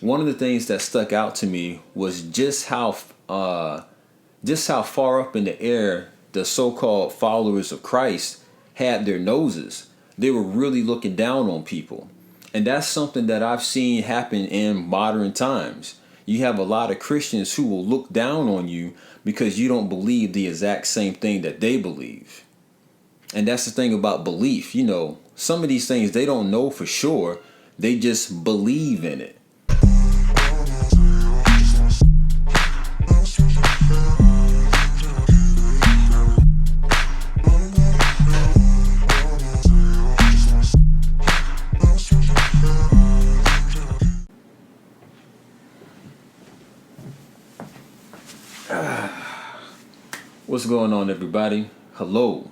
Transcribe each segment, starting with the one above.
one of the things that stuck out to me was just how far up in the air the so-called followers of Christ had their noses. They were really looking down on people. And that's something that I've seen happen in modern times. You have a lot of Christians who will look down on you because you don't believe the exact same thing that they believe. And that's the thing about belief. Some of these things they don't know for sure. They just believe in it. What's going on, everybody? Hello,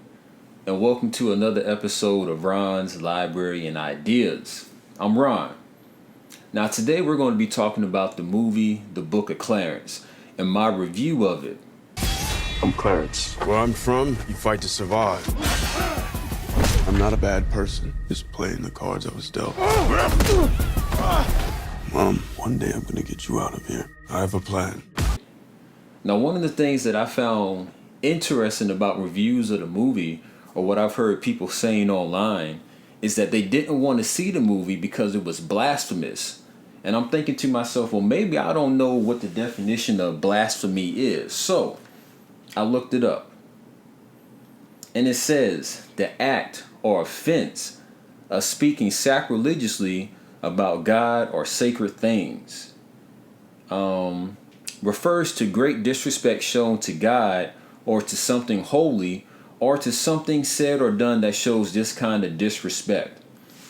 and welcome to another episode of Ron's Library and Ideas. I'm Ron. Now, today we're going to be talking about the movie The Book of Clarence and my review of it. I'm Clarence. Where I'm from, you fight to survive. I'm not a bad person, just playing the cards I was dealt. Mom, one day I'm gonna get you out of here. I have a plan. Now, one of the things that I found interesting about reviews of the movie, or what I've heard people saying online, is that they didn't want to see the movie because it was blasphemous. And I'm thinking to myself, well, maybe I don't know what the definition of blasphemy is. So I looked it up. And it says the act or offense of speaking sacrilegiously about God or sacred things. Refers to great disrespect shown to God or to something holy or to something said or done that shows this kind of disrespect.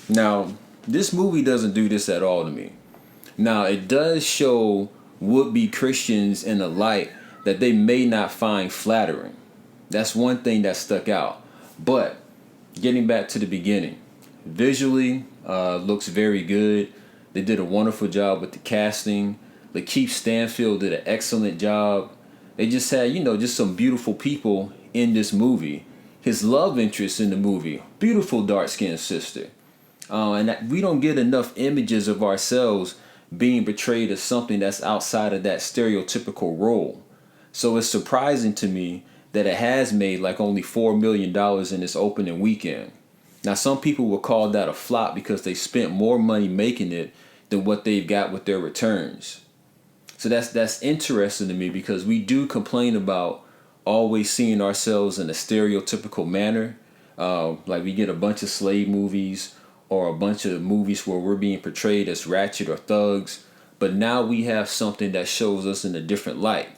Now, this movie doesn't do this at all to me. Now, it does show would-be Christians in a light that they may not find flattering. That's one thing that stuck out. But getting back to the beginning, visually looks very good. They did a wonderful job with the casting. Lakeith Stanfield did an excellent job. They just had, just some beautiful people in this movie. His love interest in the movie, beautiful dark-skinned sister. And we don't get enough images of ourselves being portrayed as something that's outside of that stereotypical role. So it's surprising to me that it has made like only $4 million in its opening weekend. Now, some people will call that a flop because they spent more money making it than what they've got with their returns. So that's interesting to me because we do complain about always seeing ourselves in a stereotypical manner. Like we get a bunch of slave movies or a bunch of movies where we're being portrayed as ratchet or thugs. But now we have something that shows us in a different light.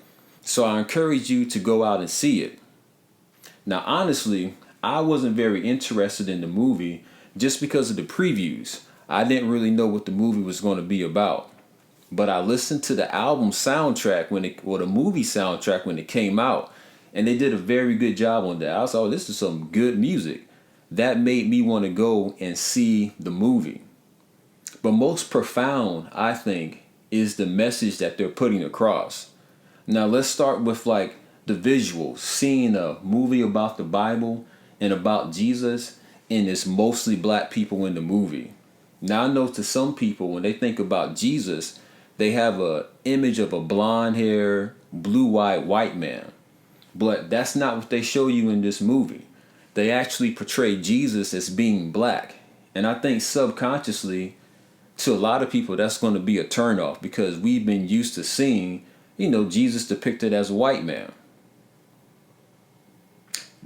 So I encourage you to go out and see it. Now, honestly, I wasn't very interested in the movie just because of the previews. I didn't really know what the movie was going to be about. But I listened to the album soundtrack the movie soundtrack when it came out, and they did a very good job on that. I was like, oh, this is some good music. That made me want to go and see the movie. But most profound, I think, is the message that they're putting across. Now, let's start with like the visuals. Seeing a movie about the Bible and about Jesus, and it's mostly black people in the movie. Now, I know to some people, when they think about Jesus, they have an image of a blonde hair, blue-eyed white man. But that's not what they show you in this movie. They actually portray Jesus as being black. And I think subconsciously, to a lot of people, that's going to be a turnoff because we've been used to seeing, Jesus depicted as a white man.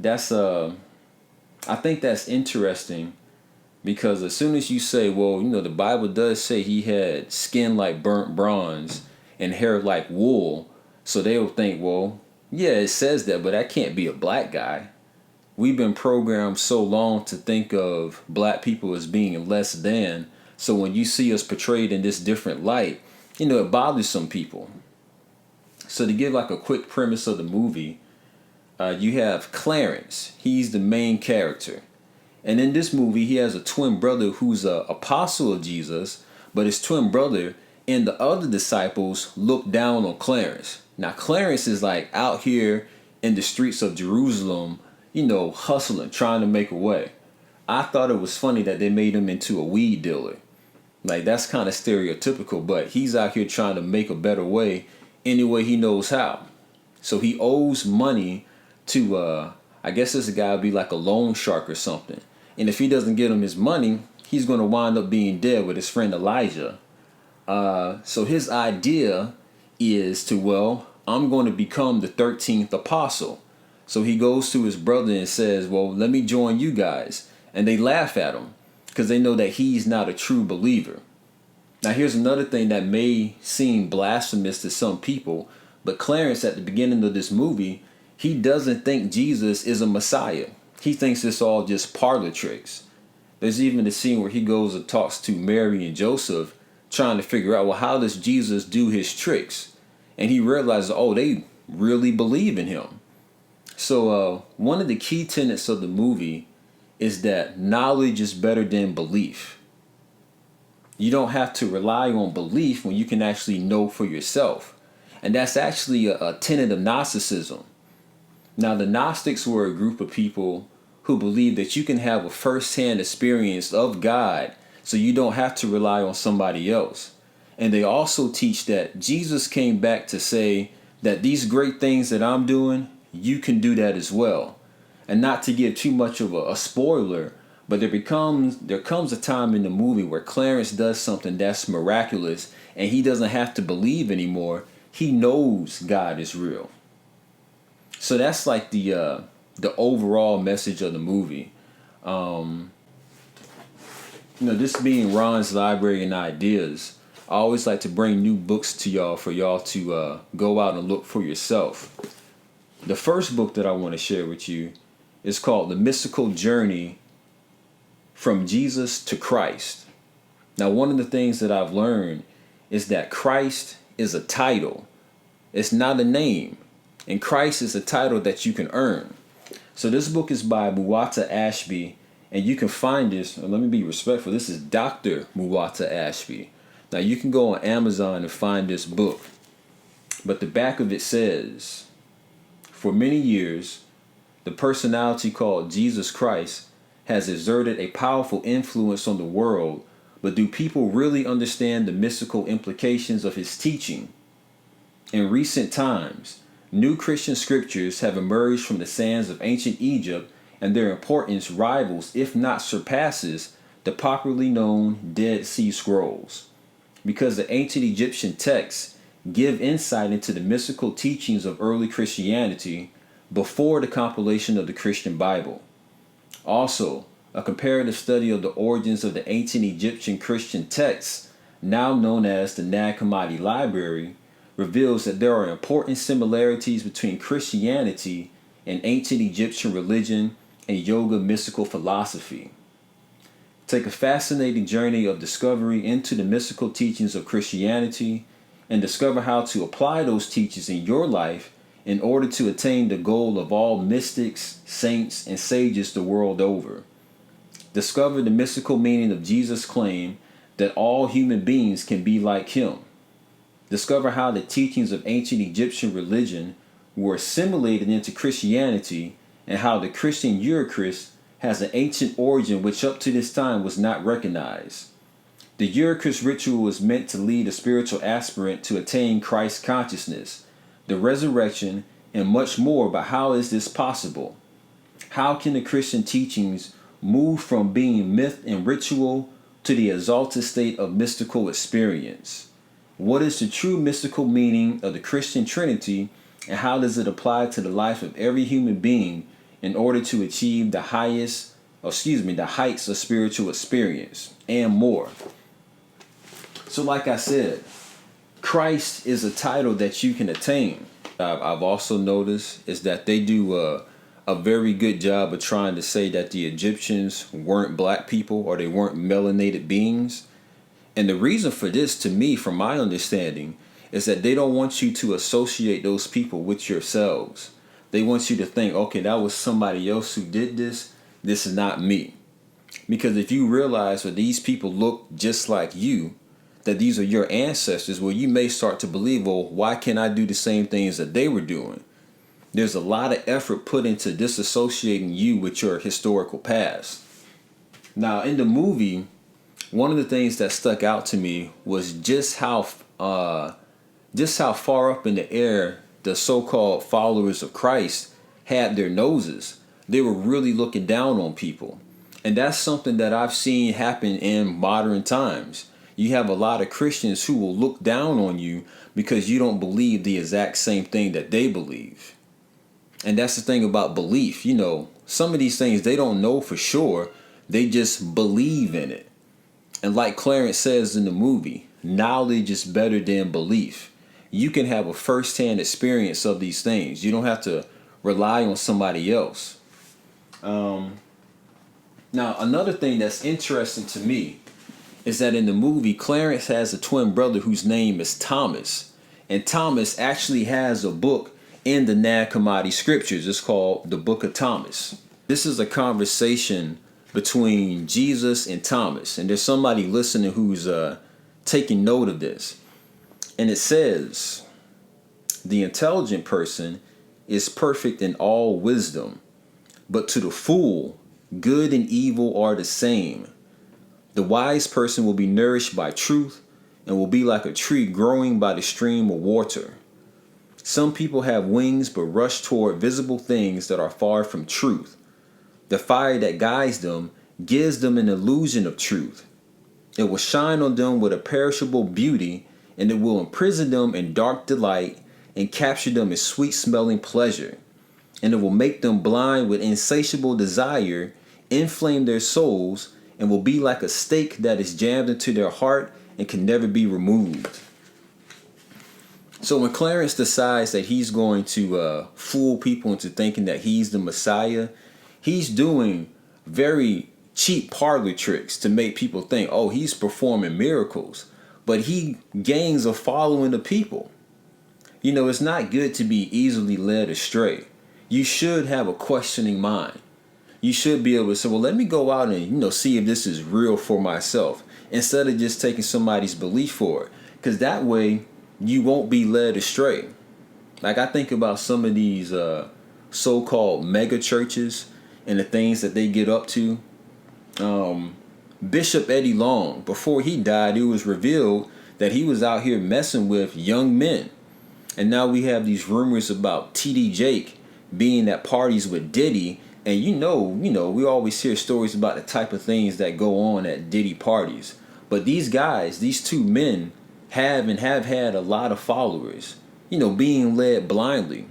I think that's interesting. Because as soon as you say, well, the Bible does say he had skin like burnt bronze and hair like wool. So they'll think, well, yeah, it says that, but that can't be a black guy. We've been programmed so long to think of black people as being less than. So when you see us portrayed in this different light, it bothers some people. So to give like a quick premise of the movie, you have Clarence. He's the main character. And in this movie, he has a twin brother who's an apostle of Jesus, but his twin brother and the other disciples look down on Clarence. Now, Clarence is like out here in the streets of Jerusalem, hustling, trying to make a way. I thought it was funny that they made him into a weed dealer. Like, that's kind of stereotypical, but he's out here trying to make a better way any way he knows how. So he owes money to, I guess this guy would be like a loan shark or something. And if he doesn't get him his money, he's going to wind up being dead with his friend Elijah. So his idea is to, well, I'm going to become the 13th apostle. So he goes to his brother and says, well, let me join you guys. And they laugh at him because they know that he's not a true believer. Now, here's another thing that may seem blasphemous to some people, but Clarence, at the beginning of this movie, he doesn't think Jesus is a Messiah. He thinks it's all just parlor tricks. There's even a scene where he goes and talks to Mary and Joseph, trying to figure out, well, how does Jesus do his tricks? And he realizes, oh, they really believe in him. So one of the key tenets of the movie is that knowledge is better than belief. You don't have to rely on belief when you can actually know for yourself. And that's actually a tenet of Gnosticism. Now, the Gnostics were a group of people who believed that you can have a first-hand experience of God, so you don't have to rely on somebody else. And they also teach that Jesus came back to say that these great things that I'm doing, you can do that as well. And not to give too much of a spoiler, but there comes a time in the movie where Clarence does something that's miraculous, and he doesn't have to believe anymore. He knows God is real. So that's like the overall message of the movie. This being Ron's Library and Ideas, I always like to bring new books to y'all for y'all to go out and look for yourself. The first book that I want to share with you is called The Mystical Journey from Jesus to Christ. Now, one of the things that I've learned is that Christ is a title. It's not a name. And Christ is a title that you can earn. So this book is by Muwata Ashby. And you can find this, let me be respectful, this is Dr. Muwata Ashby. Now you can go on Amazon and find this book. But the back of it says, for many years, the personality called Jesus Christ has exerted a powerful influence on the world, but do people really understand the mystical implications of his teaching? In recent times, new Christian scriptures have emerged from the sands of ancient Egypt, and their importance rivals, if not surpasses, the popularly known Dead Sea Scrolls. Because the ancient Egyptian texts give insight into the mystical teachings of early Christianity before the compilation of the Christian Bible. Also, a comparative study of the origins of the ancient Egyptian Christian texts, now known as the Nag Hammadi Library, reveals that there are important similarities between Christianity and ancient Egyptian religion and yoga mystical philosophy. Take a fascinating journey of discovery into the mystical teachings of Christianity and discover how to apply those teachings in your life in order to attain the goal of all mystics, saints, and sages the world over. Discover the mystical meaning of Jesus' claim that all human beings can be like him. Discover how the teachings of ancient Egyptian religion were assimilated into Christianity and how the Christian Eucharist has an ancient origin which up to this time was not recognized. The Eucharist ritual was meant to lead a spiritual aspirant to attain Christ consciousness, the resurrection, and much more, but how is this possible? How can the Christian teachings move from being myth and ritual to the exalted state of mystical experience? What is the true mystical meaning of the Christian Trinity, and how does it apply to the life of every human being in order to achieve the heights of spiritual experience and more? So like I said, Christ is a title that you can attain. I've also noticed is that they do a very good job of trying to say that the Egyptians weren't black people or they weren't melanated beings. And the reason for this, to me, from my understanding, is that they don't want you to associate those people with yourselves. They want you to think, okay, that was somebody else who did this. This is not me. Because if you realize that these people look just like you, that these are your ancestors, well, you may start to believe, well, why can't I do the same things that they were doing? There's a lot of effort put into disassociating you with your historical past. Now, in the movie, one of the things that stuck out to me was just how far up in the air the so-called followers of Christ had their noses. They were really looking down on people. And that's something that I've seen happen in modern times. You have a lot of Christians who will look down on you because you don't believe the exact same thing that they believe. And that's the thing about belief. You know, some of these things they don't know for sure. They just believe in it. And like Clarence says in the movie, knowledge is better than belief. You can have a first-hand experience of these things. You don't have to rely on somebody else. Now, another thing that's interesting to me is that in the movie, Clarence has a twin brother whose name is Thomas. And Thomas actually has a book in the Nag Hammadi Scriptures. It's called the Book of Thomas. This is a conversation between Jesus and Thomas. And there's somebody listening who's taking note of this. And it says, the intelligent person is perfect in all wisdom, but to the fool, good and evil are the same. The wise person will be nourished by truth and will be like a tree growing by the stream of water. Some people have wings but rush toward visible things that are far from truth. The fire that guides them gives them an illusion of truth. It will shine on them with a perishable beauty, and it will imprison them in dark delight and capture them in sweet-smelling pleasure. And it will make them blind with insatiable desire, inflame their souls, and will be like a stake that is jammed into their heart and can never be removed. So when Clarence decides that he's going to fool people into thinking that he's the Messiah, he's doing very cheap parlor tricks to make people think, oh, he's performing miracles. But he gains a following of people. You know, it's not good to be easily led astray. You should have a questioning mind. You should be able to say, well, let me go out and, see if this is real for myself, instead of just taking somebody's belief for it. Because that way, you won't be led astray. Like, I think about some of these so-called mega churches and the things that they get up to. Bishop Eddie Long, before he died, it was revealed that he was out here messing with young men. And now we have these rumors about T.D. Jake being at parties with Diddy. And we always hear stories about the type of things that go on at Diddy parties. But these guys, these two men, have had a lot of followers, being led blindly.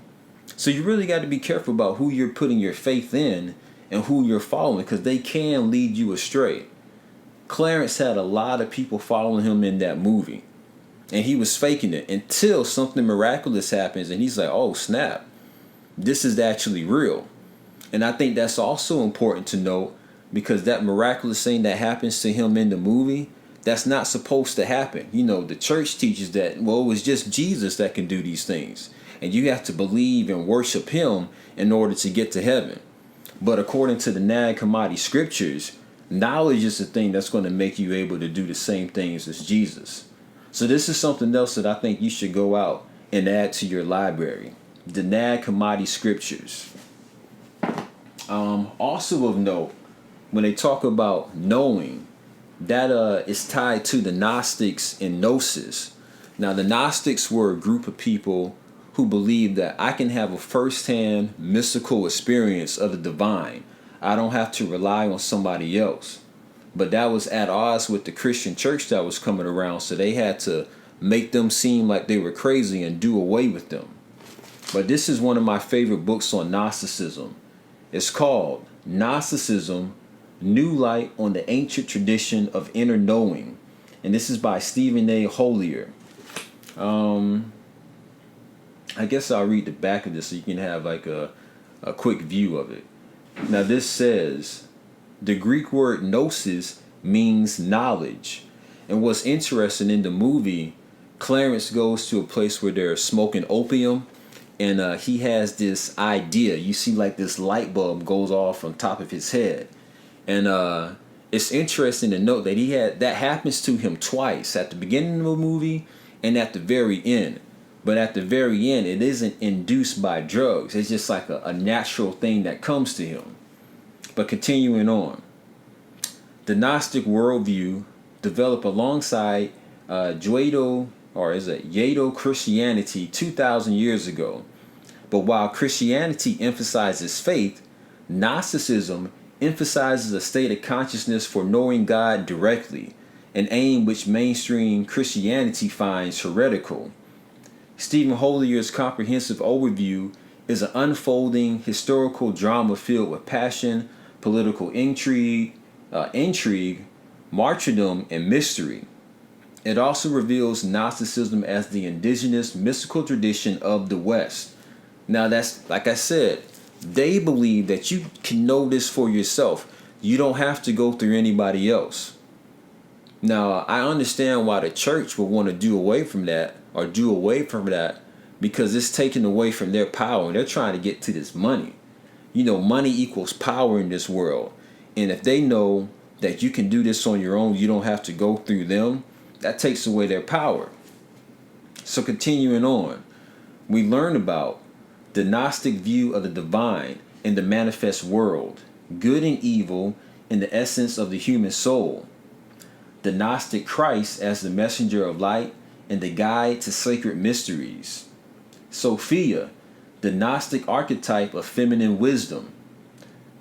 So you really got to be careful about who you're putting your faith in and who you're following, because they can lead you astray. Clarence had a lot of people following him in that movie, and he was faking it until something miraculous happens and he's like, oh snap, this is actually real. And I think that's also important to note, because that miraculous thing that happens to him in the movie, that's not supposed to happen. The church teaches that, well, it was just Jesus that can do these things, and you have to believe and worship him in order to get to heaven. But according to the Nag Hammadi Scriptures, knowledge is the thing that's going to make you able to do the same things as Jesus. So this is something else that I think you should go out and add to your library. The Nag Hammadi Scriptures. Also of note, when they talk about knowing, that is tied to the Gnostics and Gnosis. Now, the Gnostics were a group of people who believed that I can have a first-hand mystical experience of the divine. I don't have to rely on somebody else. But that was at odds with the Christian church that was coming around, so they had to make them seem like they were crazy and do away with them. But this is one of my favorite books on Gnosticism. It's called Gnosticism, New Light on the Ancient Tradition of Inner Knowing. And this is by Stephen A. Hollier. I guess I'll read the back of this so you can have like a quick view of it. Now this says, the Greek word gnosis means knowledge. And what's interesting, in the movie, Clarence goes to a place where they're smoking opium, and he has this idea. You see like this light bulb goes off on top of his head. And it's interesting to note that that happens to him twice, at the beginning of the movie and at the very end. But at the very end, it isn't induced by drugs. It's just like a natural thing that comes to him. But continuing on. The Gnostic worldview developed alongside Judeo Christianity 2,000 years ago. But while Christianity emphasizes faith, Gnosticism emphasizes a state of consciousness for knowing God directly, an aim which mainstream Christianity finds heretical. Stephen Hollier's comprehensive overview is an unfolding historical drama filled with passion, political intrigue, martyrdom, and mystery. It also reveals Gnosticism as the indigenous mystical tradition of the West. Now, that's like I said, they believe that you can know this for yourself. You don't have to go through anybody else. Now, I understand why the church would want to do away from that because it's taken away from their power and they're trying to get to this money. Money equals power in this world. And if they know that you can do this on your own, you don't have to go through them, that takes away their power. So continuing on, we learn about the Gnostic view of the divine in the manifest world, good and evil in the essence of the human soul, the Gnostic Christ as the messenger of light and the guide to sacred mysteries, Sophia, the Gnostic archetype of feminine wisdom,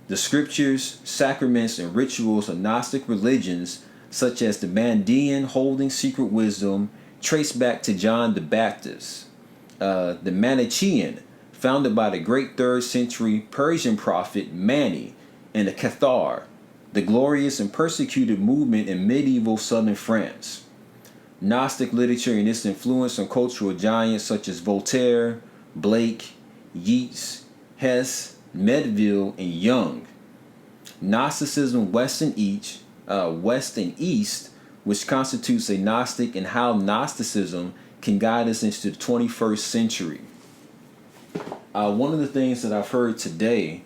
the scriptures, sacraments, and rituals of Gnostic religions such as the Mandean holding secret wisdom traced back to John the Baptist, the Manichaean, founded by the great 3rd century Persian prophet Mani, and the Cathar, the glorious and persecuted movement in medieval southern France. Gnostic literature and its influence on cultural giants such as Voltaire, Blake, Yeats, Hess, Melville, and Young. Gnosticism West and East, which constitutes a Gnostic, and how Gnosticism can guide us into the 21st century. One of the things that I've heard today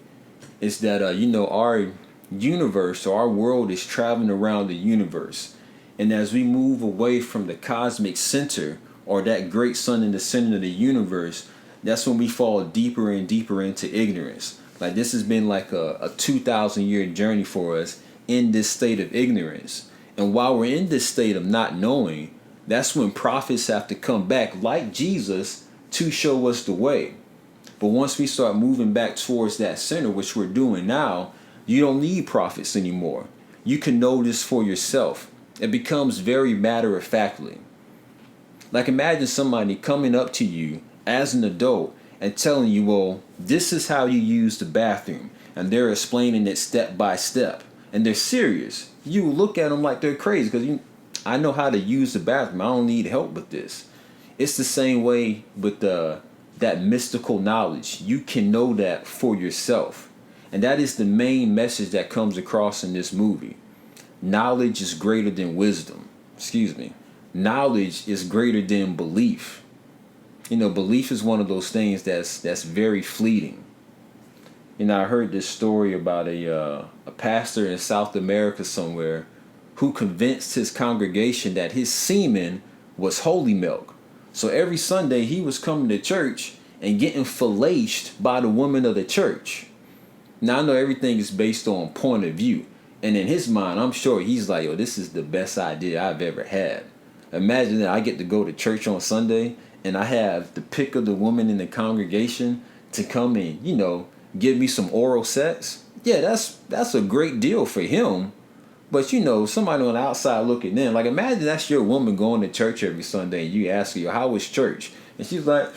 is that, our universe or our world is traveling around the universe. And as we move away from the cosmic center or that great sun in the center of the universe, that's when we fall deeper and deeper into ignorance. Like this has been like a 2,000 year journey for us in this state of ignorance. And while we're in this state of not knowing, that's when prophets have to come back like Jesus to show us the way. But once we start moving back towards that center, which we're doing now, you don't need prophets anymore. You can know this for yourself. It becomes very matter-of-factly. Like imagine somebody coming up to you as an adult and telling you, well, this is how you use the bathroom. And they're explaining it step by step. And they're serious. You look at them like they're crazy because I know how to use the bathroom. I don't need help with this. It's the same way with that mystical knowledge. You can know that for yourself. And that is the main message that comes across in this movie. Knowledge is greater than wisdom. Knowledge is greater than belief. Belief is one of those things that's very fleeting. I heard this story about a pastor in South America somewhere who convinced his congregation that his semen was holy milk. So every Sunday he was coming to church and getting filleted by the woman of the church. Now I know everything is based on point of view. And in his mind, I'm sure he's like, yo, this is the best idea I've ever had. Imagine that I get to go to church on Sunday and I have the pick of the woman in the congregation to come and, give me some oral sex. Yeah, that's a great deal for him. But somebody on the outside looking in, like imagine that's your woman going to church every Sunday and you ask her, how was church? And she's like,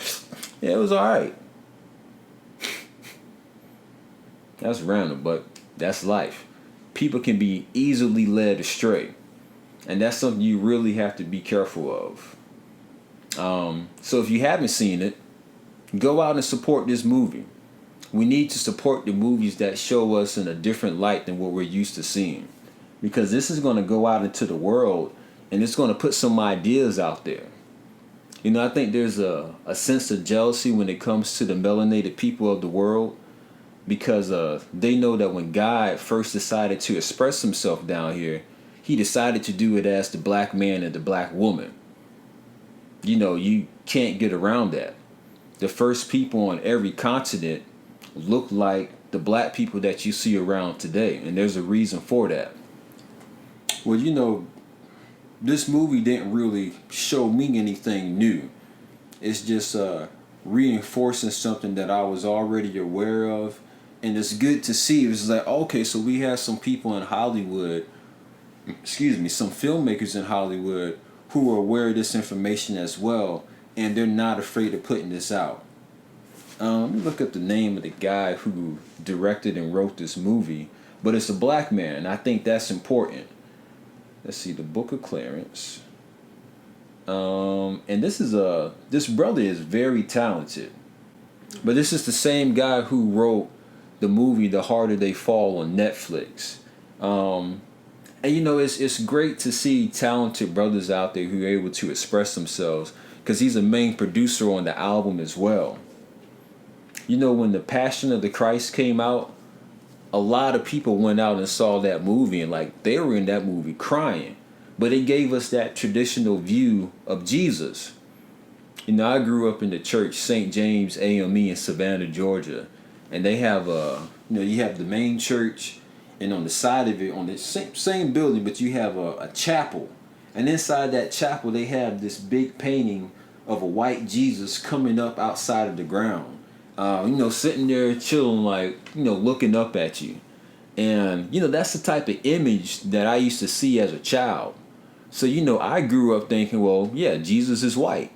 yeah, it was all right. That's random, but that's life. People can be easily led astray. And that's something you really have to be careful of. So if you haven't seen it, go out and support this movie. We need to support the movies that show us in a different light than what we're used to seeing. Because this is going to go out into the world and it's going to put some ideas out there. I think there's a sense of jealousy when it comes to the melanated people of the world. Because they know that when God first decided to express himself down here, he decided to do it as the black man and the black woman. You can't get around that. The first people on every continent look like the black people that you see around today. And there's a reason for that. Well, this movie didn't really show me anything new. It's just reinforcing something that I was already aware of. And it's good to see. It's like, okay, so we have some people in Hollywood, some filmmakers in Hollywood who are aware of this information as well, and they're not afraid of putting this out. Let me look up the name of the guy who directed and wrote this movie, but it's a black man, and I think that's important. Let's see, the Book of Clarence. And this brother is very talented, but this is the same guy who wrote the movie The Harder They Fall on Netflix. And it's great to see talented brothers out there who are able to express themselves, because he's a main producer on the album as well. When The Passion of the Christ came out, a lot of people went out and saw that movie, and like they were in that movie crying. But it gave us that traditional view of Jesus. I grew up in the church St. James AME in Savannah, Georgia, and they have you have the main church, and on the side of it, on the same building, but you have a chapel, and inside that chapel they have this big painting of a white Jesus coming up outside of the ground. Sitting there chilling, like, looking up at you. And, that's the type of image that I used to see as a child. So, I grew up thinking, well, yeah, Jesus is white.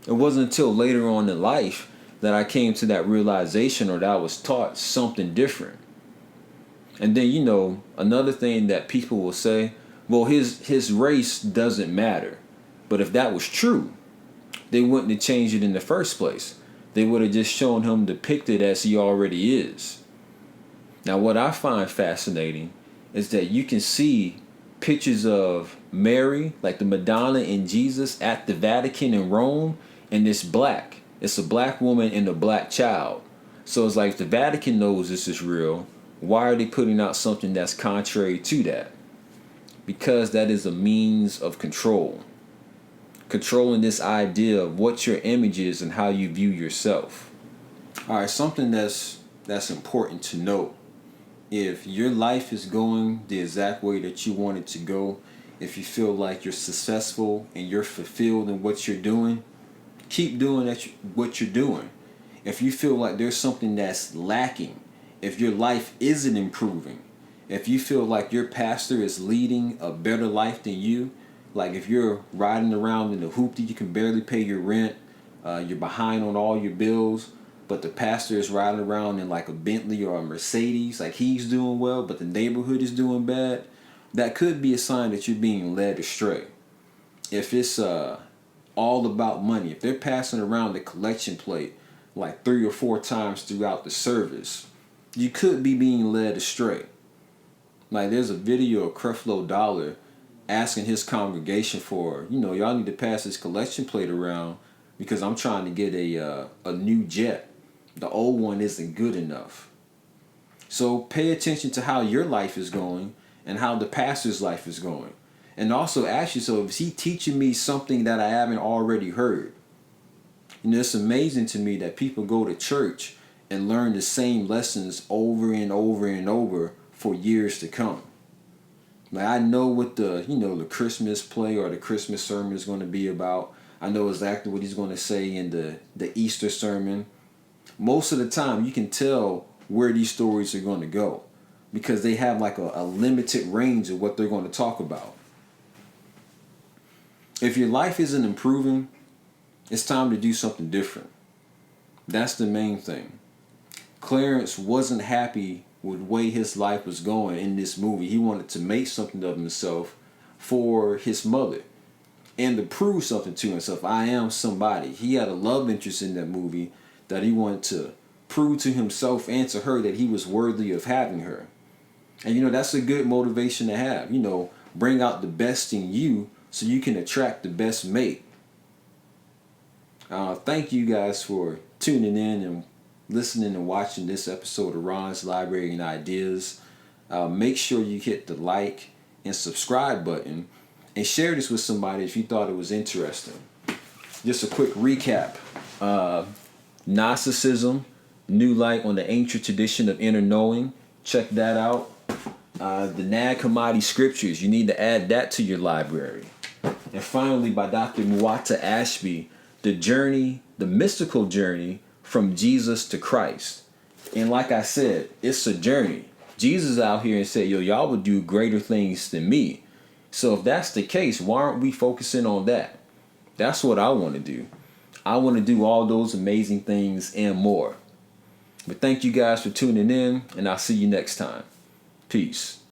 It wasn't until later on in life that I came to that realization, or that I was taught something different. And then, another thing that people will say, well, his race doesn't matter. But if that was true, they wouldn't have changed it in the first place. They would have just shown him depicted as he already is. Now, what I find fascinating is that you can see pictures of Mary, like the Madonna and Jesus, at the Vatican in Rome, and it's black. It's a black woman and a black child. So it's like, if the Vatican knows this is real, why are they putting out something that's contrary to that? Because that is a means of control. Controlling this idea of what your image is and how you view yourself. All right, something that's important to note. If your life is going the exact way that you want it to go, if you feel like you're successful and you're fulfilled in what you're doing, keep doing what you're doing. If you feel like there's something that's lacking, if your life isn't improving, if you feel like your pastor is leading a better life than you, like if you're riding around in a hoopty, you can barely pay your rent, you're behind on all your bills, but the pastor is riding around in like a Bentley or a Mercedes, like he's doing well, but the neighborhood is doing bad, that could be a sign that you're being led astray. If it's all about money, if they're passing around the collection plate like 3 or 4 times throughout the service, you could be being led astray. Like there's a video of Creflo Dollar asking his congregation for, y'all need to pass this collection plate around because I'm trying to get a new jet. The old one isn't good enough. So pay attention to how your life is going and how the pastor's life is going. And also ask yourself, is he teaching me something that I haven't already heard? It's amazing to me that people go to church and learn the same lessons over and over and over for years to come. Like I know what the Christmas play or the Christmas sermon is going to be about. I know exactly what he's going to say in the Easter sermon. Most of the time you can tell where these stories are going to go because they have like a limited range of what they're going to talk about. If your life isn't improving, it's time to do something different. That's the main thing. Clarence wasn't happy with the way his life was going in this movie. He wanted to make something of himself for his mother and to prove something to himself. I am somebody. He had a love interest in that movie that he wanted to prove to himself and to her that he was worthy of having her. And that's a good motivation to have. Bring out the best in you so you can attract the best mate. Thank you guys for tuning in and listening and watching this episode of Ron's Library and Ideas. Make sure you hit the like and subscribe button and share this with somebody if you thought it was interesting. Just a quick recap. Gnosticism, new light on the ancient tradition of inner knowing. Check that out. The Nag Hammadi Scriptures, you need to add that to your library. And finally, by Dr. Muata Ashby, the mystical journey from Jesus to Christ. And like I said, it's a journey. Jesus out here and said, yo, y'all would do greater things than me. So if that's the case, why aren't we focusing on that? That's what I want to do. I want to do all those amazing things and more. But thank you guys for tuning in, and I'll see you next time. Peace.